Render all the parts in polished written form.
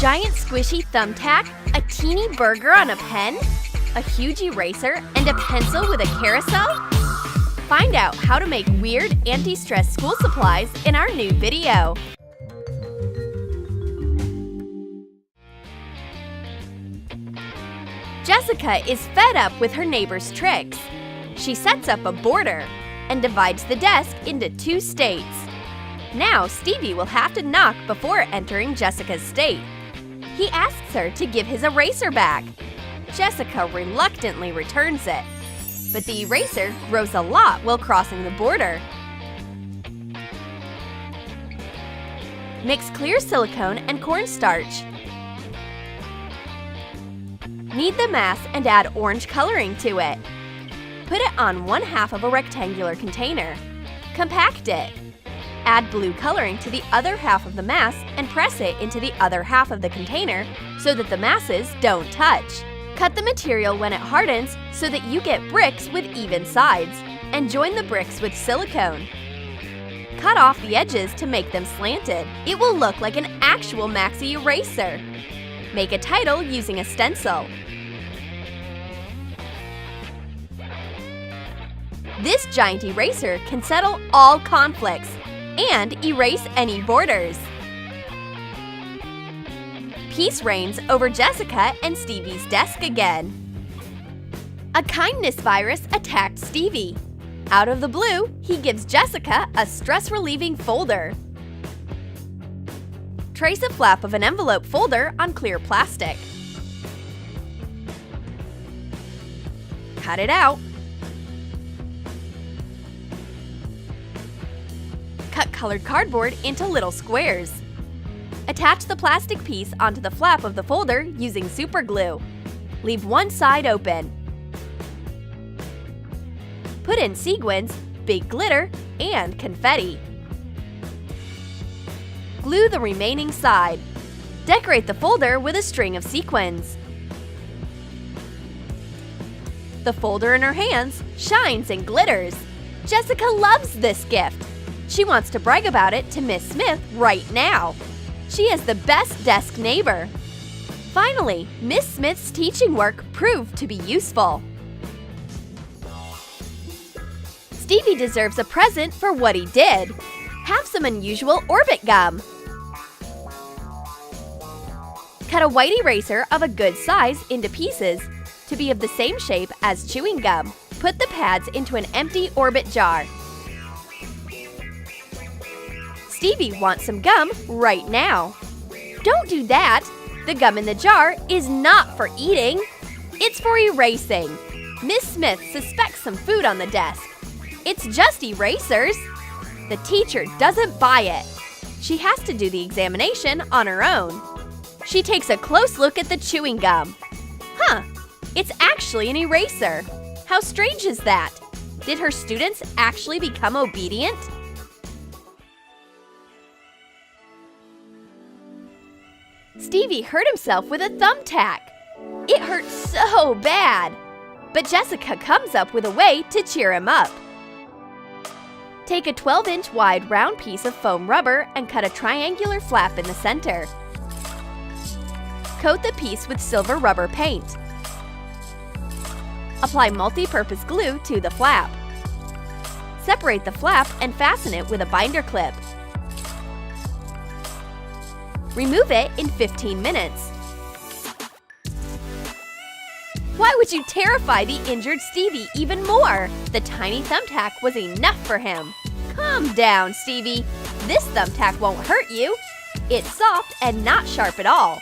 giant squishy thumbtack, a teeny burger on a pen, a huge eraser, and a pencil with a carousel? Find out how to make weird anti-stress school supplies in our new video. Jessica is fed up with her neighbor's tricks. She sets up a border and divides the desk into 2 states. Now Stevie will have to knock before entering Jessica's state. He asks her to give his eraser back. Jessica reluctantly returns it, but the eraser grows a lot while crossing the border. Mix clear silicone and cornstarch. Knead the mass and add orange coloring to it. Put it on 1/2 of a rectangular container. Compact it. Add blue coloring to the other half of the mass and press it into the other half of the container so that the masses don't touch. Cut the material when it hardens so that you get bricks with even sides, and join the bricks with silicone. Cut off the edges to make them slanted. It will look like an actual maxi eraser. Make a title using a stencil. This giant eraser can settle all conflicts and erase any borders. Peace reigns over Jessica and Stevie's desk again. A kindness virus attacked Stevie. Out of the blue, he gives Jessica a stress-relieving folder. Trace a flap of an envelope folder on clear plastic. Cut it out. Cut colored cardboard into little squares. Attach the plastic piece onto the flap of the folder using super glue. Leave one side open. Put in sequins, big glitter, and confetti. Glue the remaining side. Decorate the folder with a string of sequins. The folder in her hands shines and glitters. Jessica loves this gift. She wants to brag about it to Miss Smith right now. She is the best desk neighbor. Finally, Miss Smith's teaching work proved to be useful. Stevie deserves a present for what he did. Have some unusual orbit gum. Cut a white eraser of a good size into pieces to be of the same shape as chewing gum. Put the pads into an empty orbit jar. Stevie wants some gum right now. Don't do that! The gum in the jar is not for eating. It's for erasing. Miss Smith suspects some food on the desk. It's just erasers. The teacher doesn't buy it. She has to do the examination on her own. She takes a close look at the chewing gum. Huh, it's actually an eraser. How strange is that? Did her students actually become obedient? Stevie hurt himself with a thumbtack. It hurt so bad. But Jessica comes up with a way to cheer him up. Take a 12-inch wide round piece of foam rubber and cut a triangular flap in the center. Coat the piece with silver rubber paint. Apply multi-purpose glue to the flap. Separate the flap and fasten it with a binder clip. Remove it in 15 minutes. Why would you terrify the injured Stevie even more? The tiny thumbtack was enough for him. Calm down, Stevie. This thumbtack won't hurt you. It's soft and not sharp at all.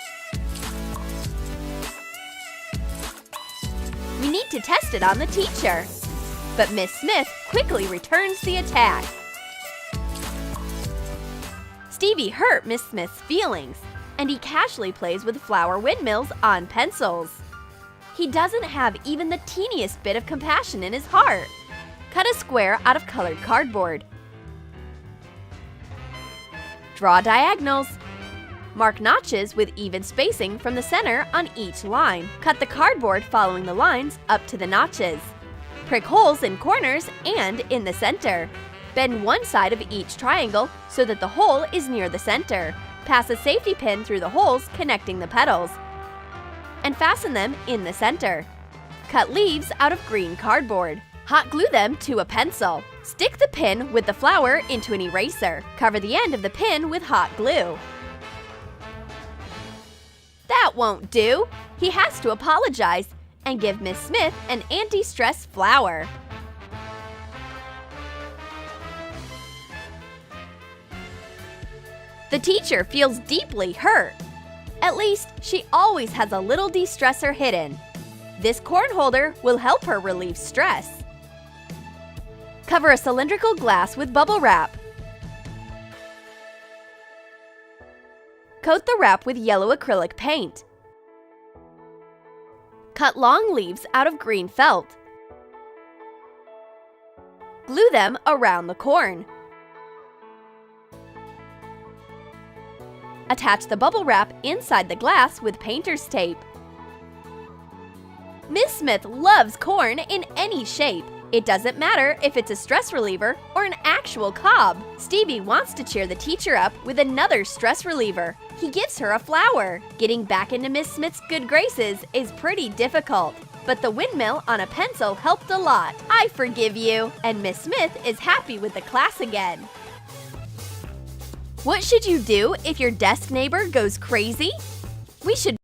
We need to test it on the teacher. But Miss Smith quickly returns the attack. Stevie hurt Miss Smith's feelings, and he casually plays with flower windmills on pencils. He doesn't have even the teeniest bit of compassion in his heart. Cut a square out of colored cardboard. Draw diagonals. Mark notches with even spacing from the center on each line. Cut the cardboard following the lines up to the notches. Prick holes in corners and in the center. Bend one side of each triangle so that the hole is near the center. Pass a safety pin through the holes connecting the petals and fasten them in the center. Cut leaves out of green cardboard. Hot glue them to a pencil. Stick the pin with the flower into an eraser. Cover the end of the pin with hot glue. That won't do! He has to apologize and give Miss Smith an anti-stress flower. The teacher feels deeply hurt. At least, she always has a little de-stressor hidden. This corn holder will help her relieve stress. Cover a cylindrical glass with bubble wrap. Coat the wrap with yellow acrylic paint. Cut long leaves out of green felt. Glue them around the corn. Attach the bubble wrap inside the glass with painter's tape. Miss Smith loves corn in any shape. It doesn't matter if it's a stress reliever or an actual cob. Stevie wants to cheer the teacher up with another stress reliever. He gives her a flower. Getting back into Miss Smith's good graces is pretty difficult, but the windmill on a pencil helped a lot. I forgive you, and Miss Smith is happy with the class again. What should you do if your desk neighbor goes crazy? We should